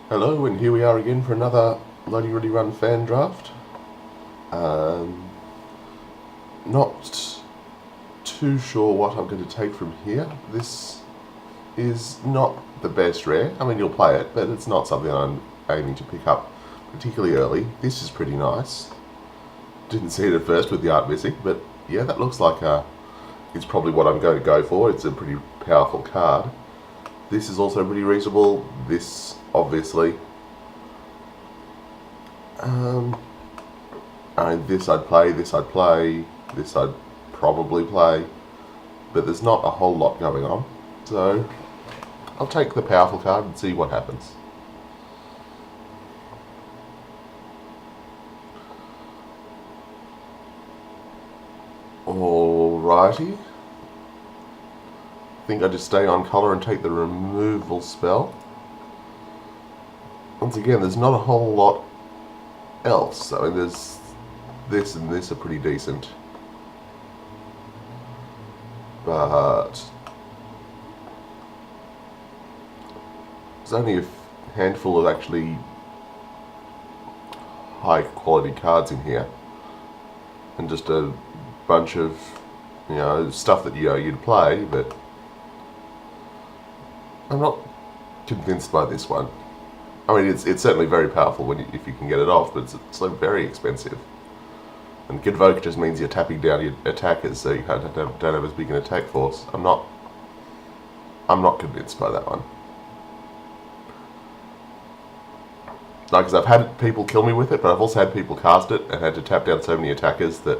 Hello, and here we are again for another LoadingReadyRun Fan Draft. Not too sure what I'm going to take from here. This is not the best rare. I mean, you'll play it, but it's not something I'm aiming to pick up particularly early. This is pretty nice. Didn't see it at first with the art missing, but yeah, that looks like it's probably what I'm going to go for. It's a pretty powerful card. This is also pretty reasonable. This, obviously. This I'd play, this I'd play, this I'd probably play, but there's not a whole lot going on. So I'll take the powerful card and see what happens. Alrighty. I think I just stay on colour and take the removal spell. Once again, there's not a whole lot else. I mean, there's this and this are pretty decent. But there's only a handful of actually high quality cards in here. And just a bunch of, stuff that you'd play, but I'm not convinced by this one. I mean, it's certainly very powerful if you can get it off, but it's like very expensive. And Convoke just means you're tapping down your attackers, so you don't have as big an attack force. I'm not convinced by that one. Like, because I've had people kill me with it, but I've also had people cast it and had to tap down so many attackers that,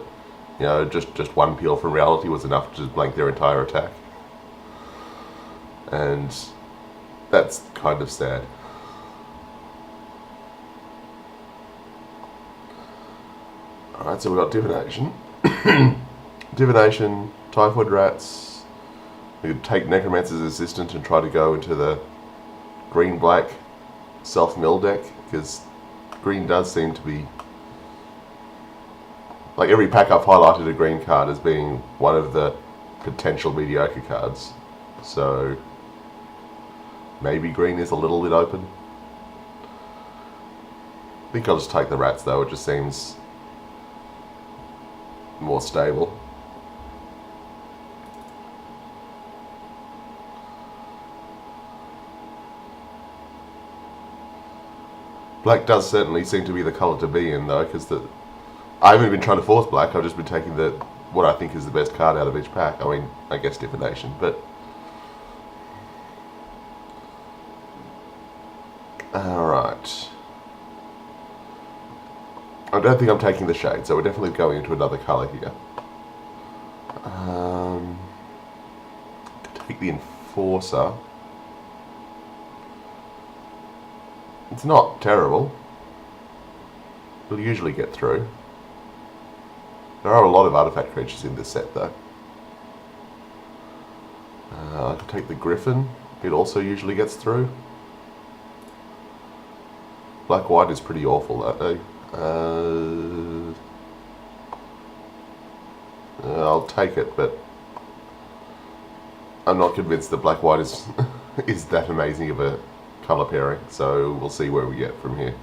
just one peel from reality was enough to just blank their entire attack. And that's kind of sad. Alright, so we've got Divination. Divination, Typhoid Rats. We could take Necromancer's Assistant and try to go into the green-black self-mill deck, because green does seem to be... Like, every pack I've highlighted a green card as being one of the potential mediocre cards. So maybe green is a little bit open. I think I'll just take the rats though, it just seems more stable. Black does certainly seem to be the colour to be in though, because I haven't been trying to force black, I've just been taking what I think is the best card out of each pack. I mean, I guess Divination, but... Alright. I don't think I'm taking the shade, so we're definitely going into another colour here. Take the Enforcer. It's not terrible. It'll usually get through. There are a lot of artifact creatures in this set though. I could take the Griffin. It also usually gets through. Black-white is pretty awful though. I'll take it, but I'm not convinced that black-white is is that amazing of a colour pairing, so we'll see where we get from here.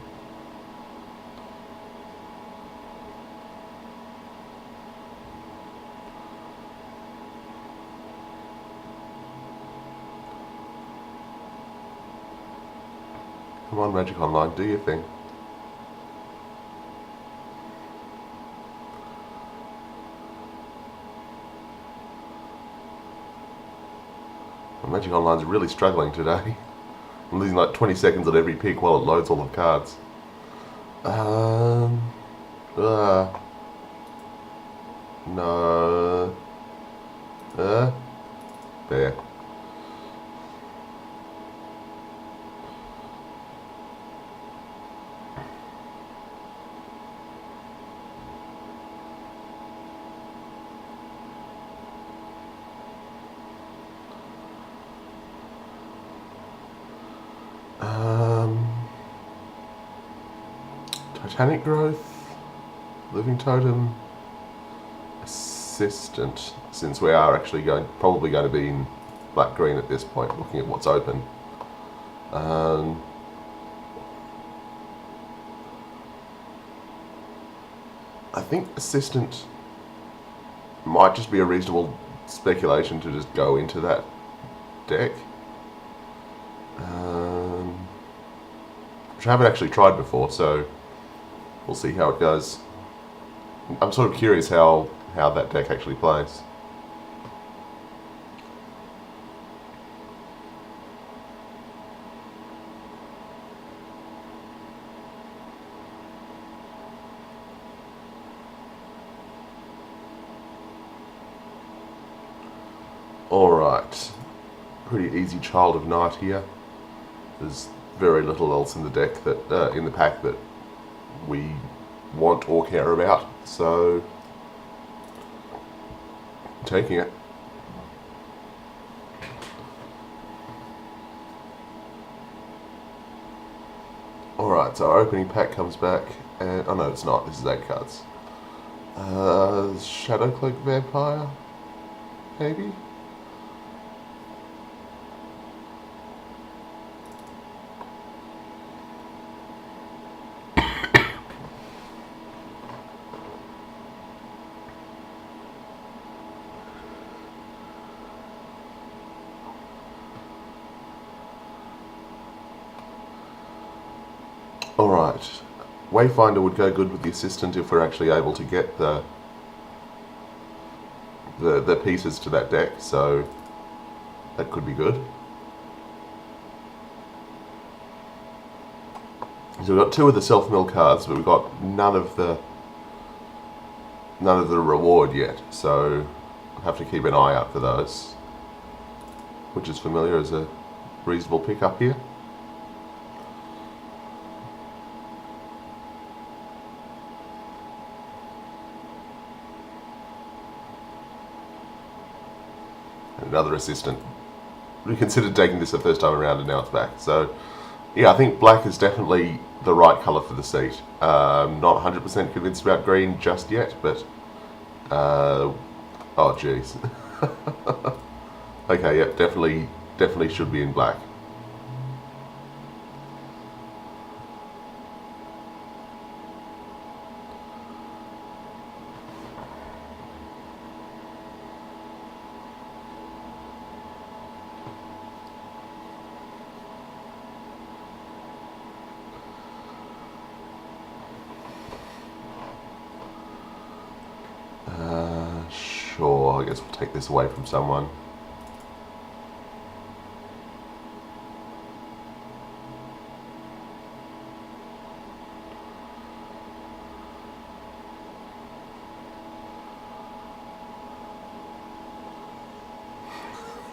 Come on, Magic Online, do your thing. Magic Online's really struggling today. I'm losing like 20 seconds on every pick while it loads all the cards. No. There. Titanic Growth, Living Totem, Assistant, since we are actually probably going to be in black-green at this point, looking at what's open. I think Assistant might just be a reasonable speculation to just go into that deck. Which I haven't actually tried before, so we'll see how it goes. I'm sort of curious how that deck actually plays. Alright, pretty easy Child of Night here. There's very little else in the deck that in the pack that we want or care about, so taking it. Alright, so our opening pack comes back, and oh no, it's not. This is 8 cards. Shadowcloak Vampire, maybe. Alright, Wayfinder would go good with the Assistant if we're actually able to get the pieces to that deck, so that could be good. So we've got 2 of the self-mill cards, but we've got none of the reward yet, so I'll have to keep an eye out for those, which is familiar as a reasonable pickup here. Another Assistant. We considered taking this the first time around and now it's back. So, yeah, I think black is definitely the right colour for the seat. Not 100% convinced about green just yet, but... oh, jeez. Okay, yep, definitely should be in black. Sure, I guess we'll take this away from someone.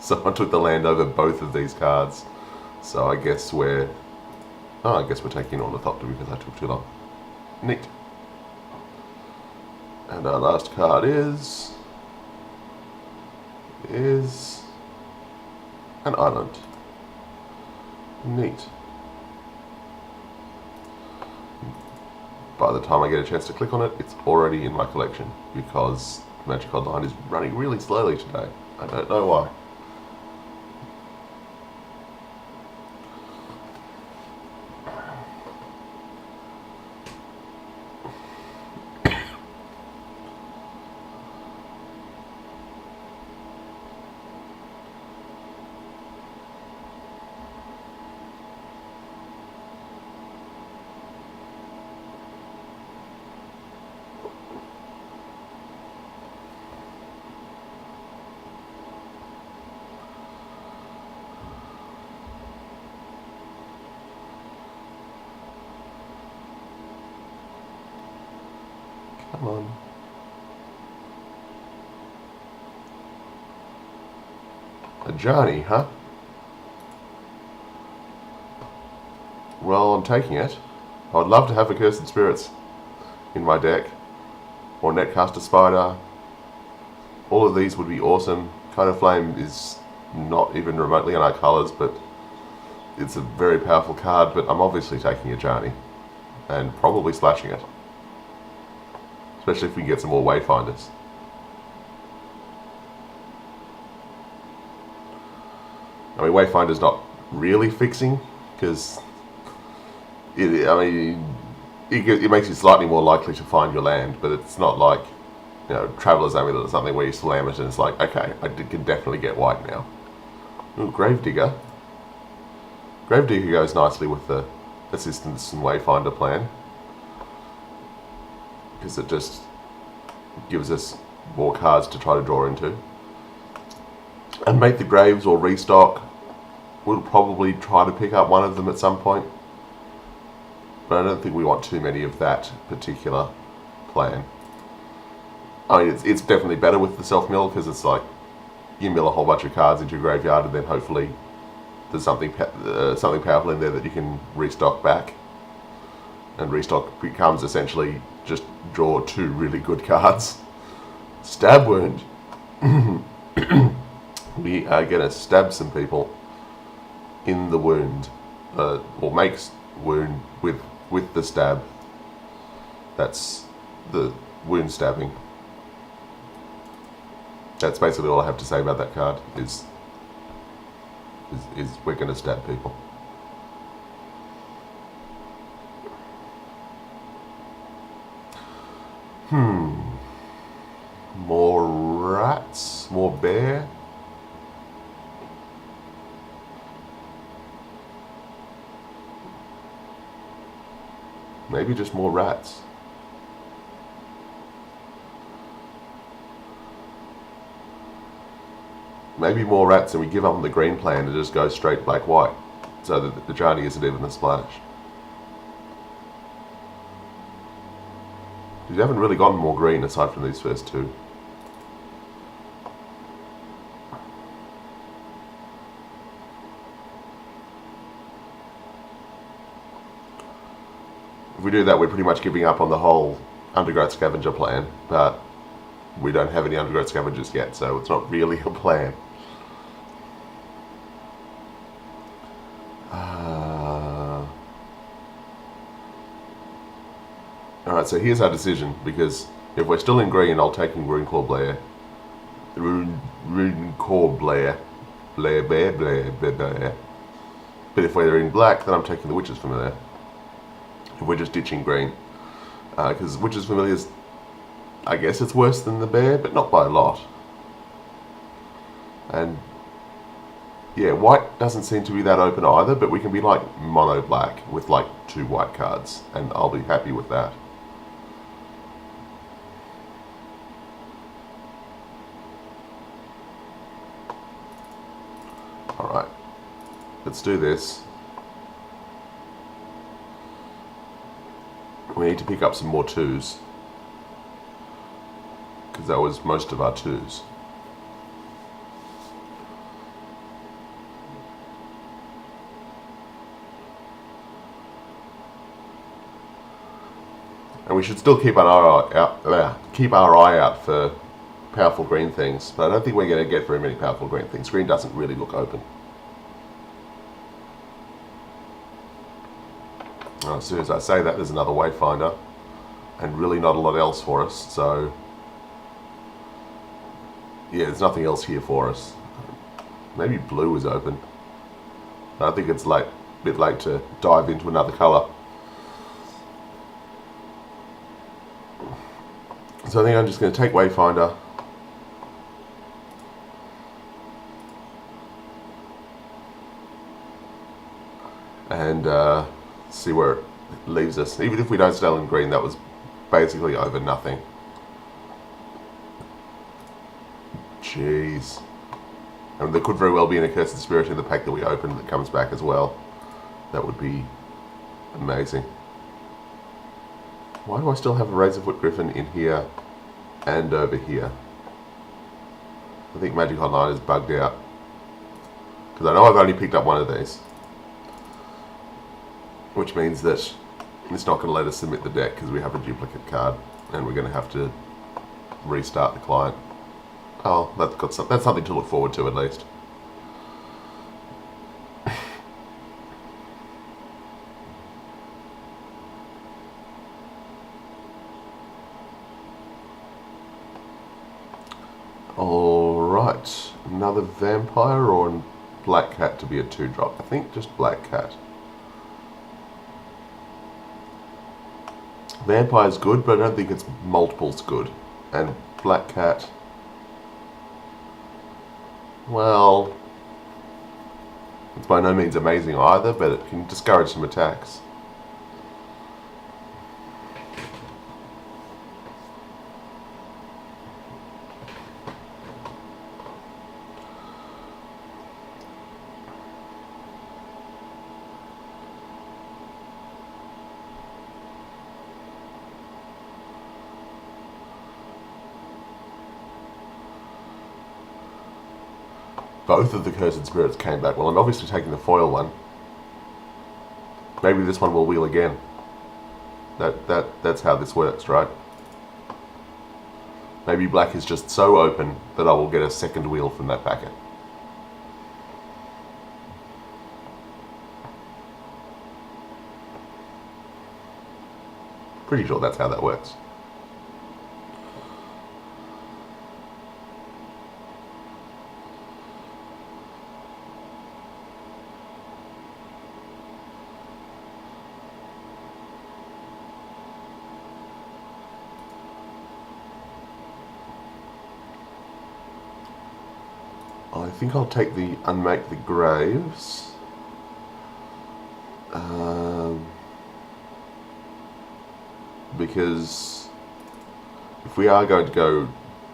Someone took the land over both of these cards, so I guess we're taking Ornithopter because I took too long. Neat. And our last card is an island. Neat. By the time I get a chance to click on it, it's already in my collection because Magic Online is running really slowly today. I don't know why. Come on. A Johnny, huh? Well, I'm taking it. I'd love to have Accursed Spirits in my deck. Or Netcaster Spider. All of these would be awesome. Cone of Flame is not even remotely in our colours, but it's a very powerful card, but I'm obviously taking a Johnny. And probably slashing it. Especially if we can get some more Wayfinders. I mean, Wayfinder's not really fixing, because, it makes you slightly more likely to find your land, but it's not like, you know, Traveler's Amulet or something where you slam it and it's like, okay, I can definitely get white now. Ooh, Gravedigger. Gravedigger goes nicely with the Assistance and Wayfinder plan, because it just gives us more cards to try to draw into. And Make the Graves or Restock, we'll probably try to pick up one of them at some point, but I don't think we want too many of that particular plan. I mean, it's definitely better with the self-mill, because it's like, you mill a whole bunch of cards into your graveyard and then hopefully there's something powerful in there that you can restock back. And restock becomes essentially just draw 2 really good cards. Stab Wound. We are going to stab some people in the wound, or makes wound with the stab. That's the wound stabbing. That's basically all I have to say about that card, is we're going to stab people. More rats? More bear? Maybe just more rats. Maybe more rats and we give up the green plan and just go straight black-white, so that the journey isn't even a splash. We haven't really gotten more green aside from these first 2. If we do that, we're pretty much giving up on the whole Undergrowth Scavenger plan, but we don't have any Undergrowth Scavengers yet, so it's not really a plan. Alright, so here's our decision, because if we're still in green, I'll take in Runecore Blair. Runecore Blair. Blair. But if we're in black, then I'm taking the Witch's Familiar. If we're just ditching green. Because Witch's Familiar is, I guess it's worse than the bear, but not by a lot. And yeah, white doesn't seem to be that open either, but we can be like mono black with like 2 white cards, and I'll be happy with that. Alright, let's do this. We need to pick up some more 2s, because that was most of our 2s. And we should still keep our eye out for powerful green things, but I don't think we're going to get very many powerful green things. Green doesn't really look open. As soon as I say that, there's another Wayfinder, and really not a lot else for us, so yeah, there's nothing else here for us. Maybe blue is open. I think it's a bit late to dive into another colour. So I think I'm just going to take Wayfinder. And see where it leaves us. Even if we don't stay in green, that was basically over nothing. Jeez. And there could very well be an Accursed Spirit in the pack that we open that comes back as well. That would be amazing. Why do I still have a Razorfoot Griffin in here and over here? I think Magic Online is bugged out, because I know I've only picked up one of these, which means that it's not going to let us submit the deck because we have a duplicate card and we're going to have to restart the client. Oh, that's something to look forward to at least. Alright, another vampire or a black cat to be a 2-drop? I think just black cat. Vampire's good, but I don't think its multiples good. And Black Cat, well, it's by no means amazing either, but it can discourage some attacks. Both of the Cursed Spirits came back. Well, I'm obviously taking the foil one. Maybe this one will wheel again. That's how this works, right? Maybe black is just so open that I will get a second wheel from that packet. Pretty sure that's how that works. I think I'll take the Unmake the Graves. Because if we are going to go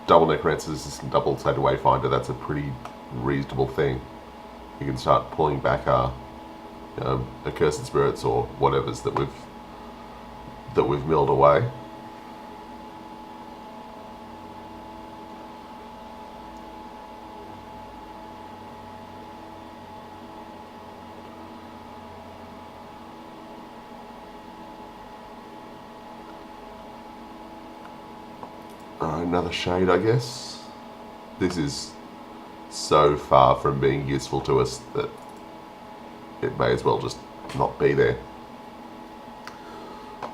double Necromancer's and double Sacred Wayfinder, that's a pretty reasonable thing. You can start pulling back our Accursed Spirits or whatever's that we've milled away. Another shade, I guess. This is so far from being useful to us that it may as well just not be there.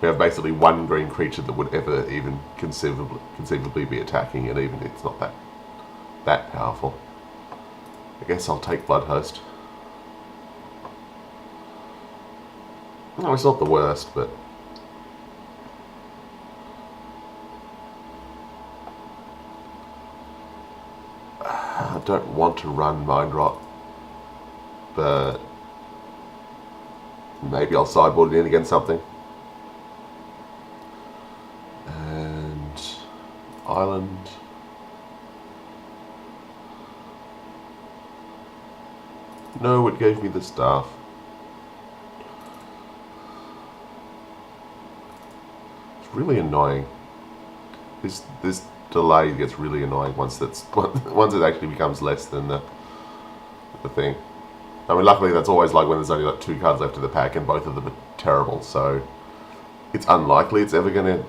We have basically one green creature that would ever even conceivably be attacking, and even it's not that powerful. I guess I'll take Bloodhost. No, it's not the worst, but I don't want to run Mind Rot, but maybe I'll sideboard it in against something. And Island. No, it gave me the staff. It's really annoying. This delay gets really annoying once it actually becomes less than the thing. I mean, luckily that's always like when there's only like 2 cards left in the pack and both of them are terrible, so it's unlikely it's ever going to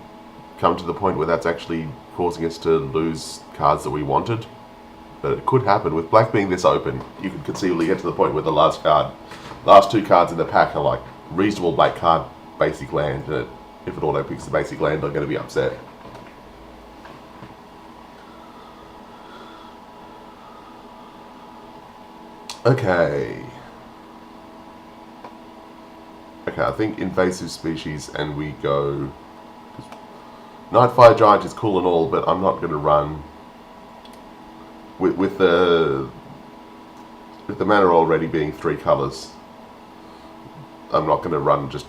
come to the point where that's actually causing us to lose cards that we wanted. But it could happen. With black being this open, you could conceivably get to the point where the last 2 cards in the pack are like reasonable black card basic land, and if it auto picks the basic land, I'm going to be upset. Okay, I think invasive species, and we go. Nightfire Giant is cool and all, but I'm not going to run with the mana already being 3 colors. I'm not going to run just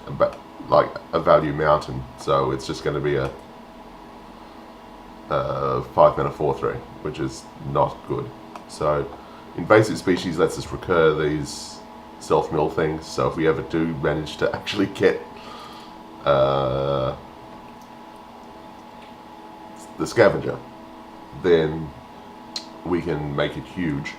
like a value mountain, so it's just going to be a 5 mana 4/3, which is not good. So invasive species lets us recur these self-mill things, so if we ever do manage to actually get the scavenger, then we can make it huge.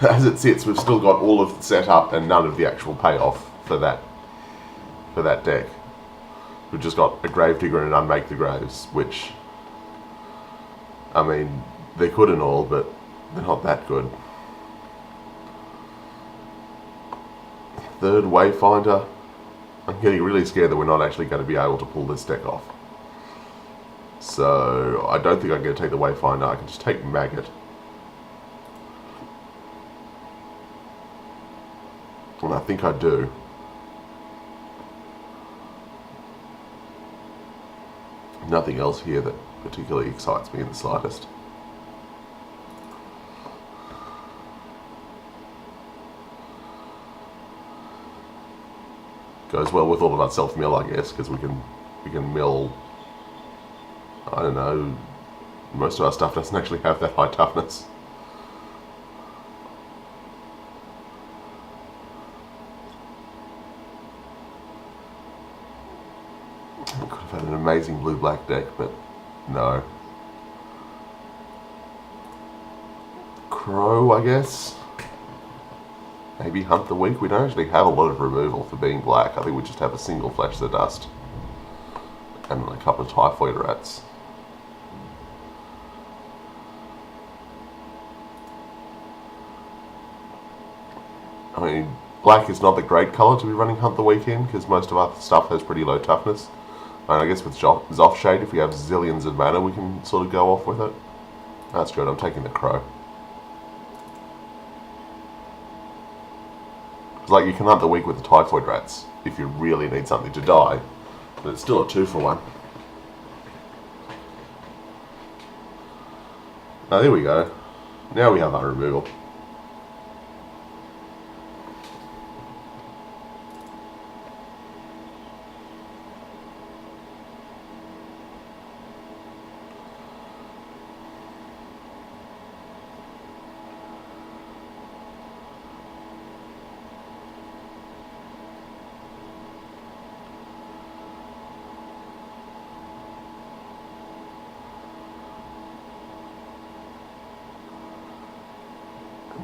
As it sits, we've still got all of the setup and none of the actual payoff for that deck. We've just got a Gravedigger and an Unmake the Graves, which, I mean, they're good and all, but they're not that good. Third Wayfinder. I'm getting really scared that we're not actually going to be able to pull this deck off. So I don't think I'm going to take the Wayfinder. I can just take Maggot. And I think I do. nothing else here that particularly excites me in the slightest. Goes well with all of our self-mill, I guess, because we can mill, I don't know, most of our stuff doesn't actually have that high toughness. We could have had an amazing blue-black deck, but no. Crow, I guess. Maybe Hunt the Weak. We don't actually have a lot of removal for being black. I think we just have a single Flash the Dust and a couple of Typhoid Rats. I mean, black is not the great colour to be running Hunt the Weak in, because most of our stuff has pretty low toughness. And I guess with Zoff Shade, if we have zillions of mana, we can sort of go off with it. That's good, I'm taking the Crow. It's like you can Hunt the Weak with the Typhoid Rats if you really need something to die, but it's still a 2-for-1. Now there we go. Now we have our removal.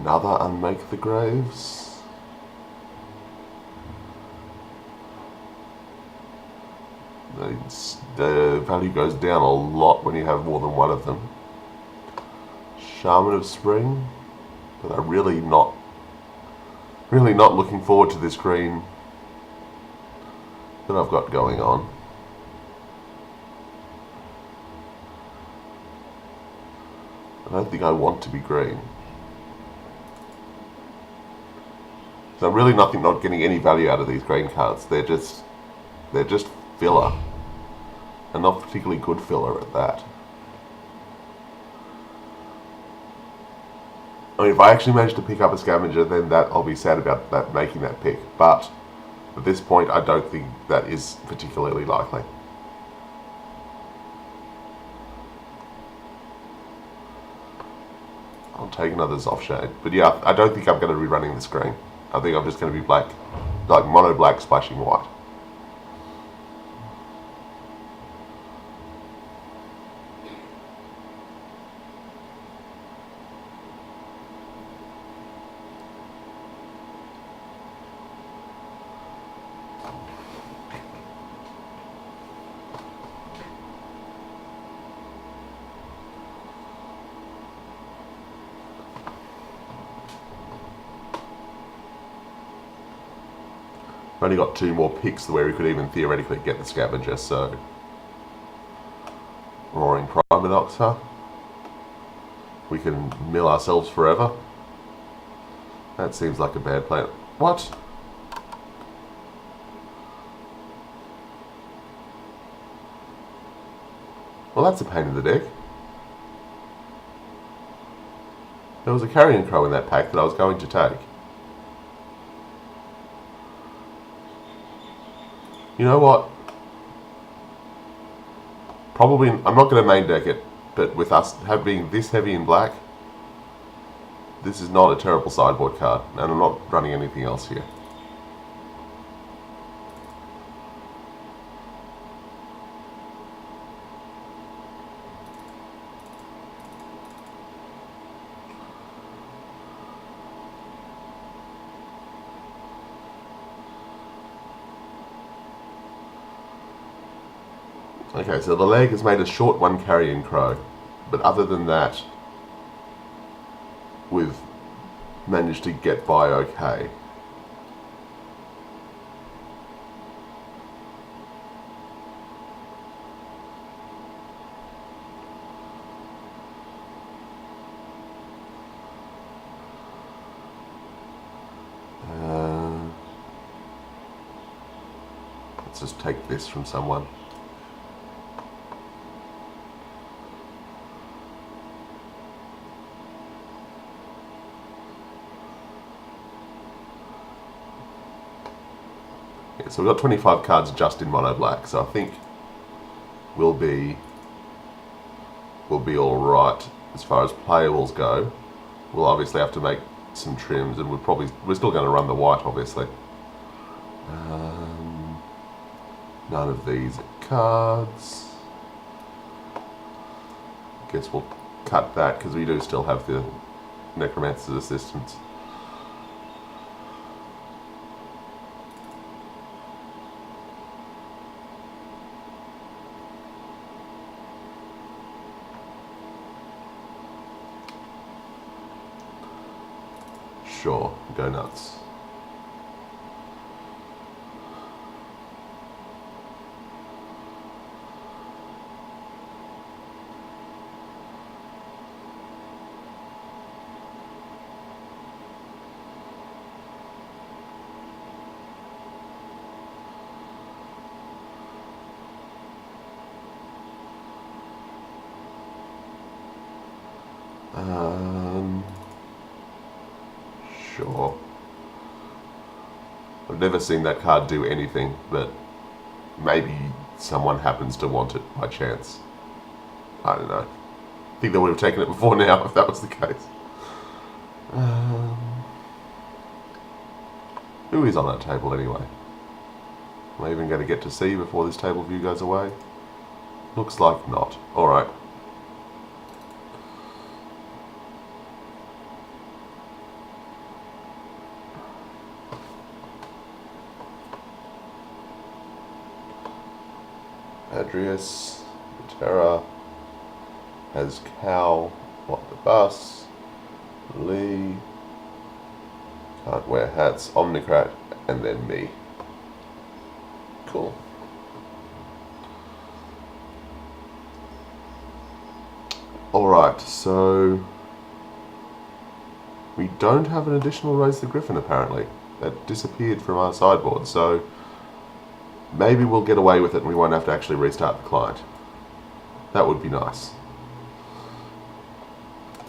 Another Unmake the Graves. The value goes down a lot when you have more than one of them. Shaman of Spring, but I'm really not looking forward to this green that I've got going on. I don't think I want to be green. So I'm really not getting any value out of these green cards. They're just filler, and not particularly good filler at that. I mean, if I actually manage to pick up a Scavenger, then I'll be sad about that making that pick. But at this point, I don't think that is particularly likely. I'll take another Zoff Shade. But yeah, I don't think I'm going to be running this green. I think I'm just going to be black, like mono black splashing white. I've only got 2 more picks where we could even theoretically get the Scavenger, so... Roaring Priminoxer. We can mill ourselves forever. That seems like a bad plan. What? Well, that's a pain in the deck. There was a Carrion Crow in that pack that I was going to take. You know what? Probably, I'm not going to main deck it, but with us being this heavy in black, this is not a terrible sideboard card, and I'm not running anything else here. Okay, so the leg has made a short 1 Carrion Crow, but other than that, we've managed to get by okay. Let's just take this from someone. so we've got 25 cards just in mono black, so I think we'll be all right as far as playables go. We'll obviously have to make some trims, and we're still going to run the white, obviously. None of these cards. Guess we'll cut that because we do still have the Necromancer's Assistance. Sure, go nuts. Sure. I've never seen that card do anything, but maybe someone happens to want it by chance. I don't know. I think they would have taken it before now if that was the case. Who is on that table anyway? Am I even going to get to see before this table view goes away? Looks like not. Alright. Adrius, Terra, has Cal, what the bus, Lee, can't wear hats, Omnicrat, and then me. Cool. Alright, so we don't have an additional Raise the Griffin apparently. That disappeared from our sideboard, so maybe we'll get away with it and we won't have to actually restart the client. That would be nice.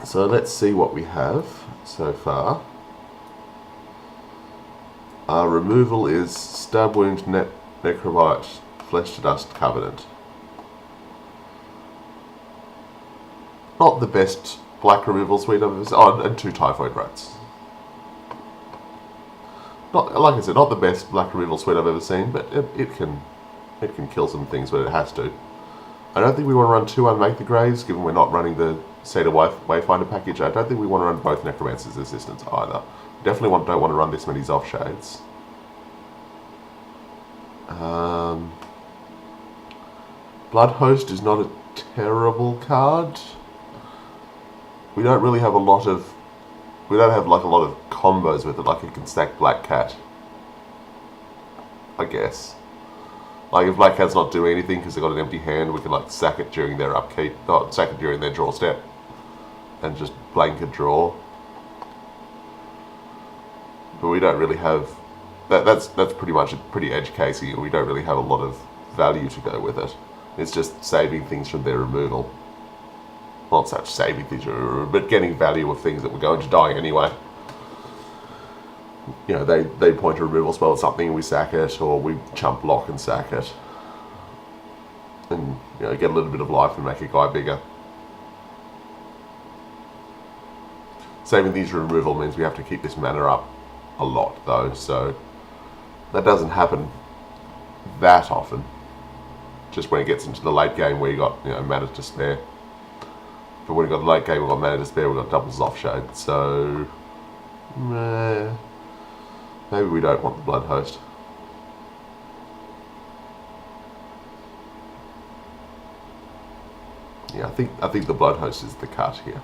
So let's see what we have so far. Our removal is Stab Wound, Necrobite, Flesh to Dust, Covenant. Not the best black removal suite I've ever seen. Oh, and 2 Typhoid Rats. Not, like I said, not the best black removal suite I've ever seen, but it can kill some things when it has to. I don't think we want to run 2 Unmake the Graves, given we're not running the Seder Wayfinder package. I don't think we want to run both Necromancer's Assistants either. Definitely don't want to run this many Zoff Shades. Blood Host is not a terrible card. We don't really have a lot of... We don't have like a lot of combos with it, like it can stack Black Cat, I guess. Like if Black Cat's not doing anything because they've got an empty hand, we can like sack it during their upkeep, not sack it during their draw step, and just blanket draw. But we don't really have that's pretty much a pretty edge casey, and we don't really have a lot of value to go with it. It's just saving things from their removal. Not such saving things, but getting value of things that were going to die anyway. You know, they point a removal spell at something and we sack it, or we chump block and sack it. And, you know, get a little bit of life and make a guy bigger. Saving these removal means we have to keep this mana up a lot though, so that doesn't happen that often. Just when it gets into the late game where you got, you know, mana to spare. But when we got the late game, we've got mana to spare, we've got double Zoff Shade, so maybe we don't want the Blood Host. Yeah, I think the Blood Host is the cut here.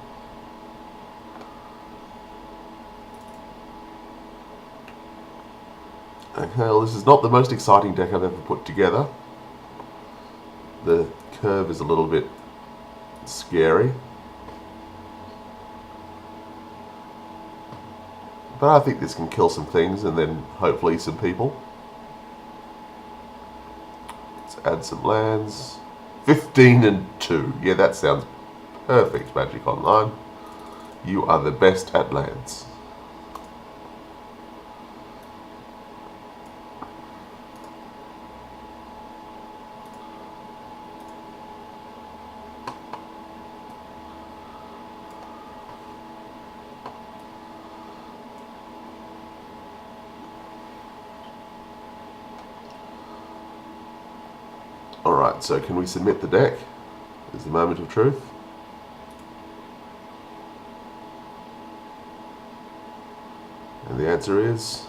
Okay, well, this is not the most exciting deck I've ever put together. The curve is a little bit scary. But I think this can kill some things and then hopefully some people. Let's add some lands. 15 and 2. Yeah, that sounds perfect, Magic Online. You are the best at lands. Alright, so can we submit the deck? Is the moment of truth. And the answer is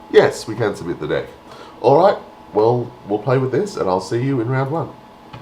yes, we can submit the deck. Alright, well, we'll play with this and I'll see you in round 1.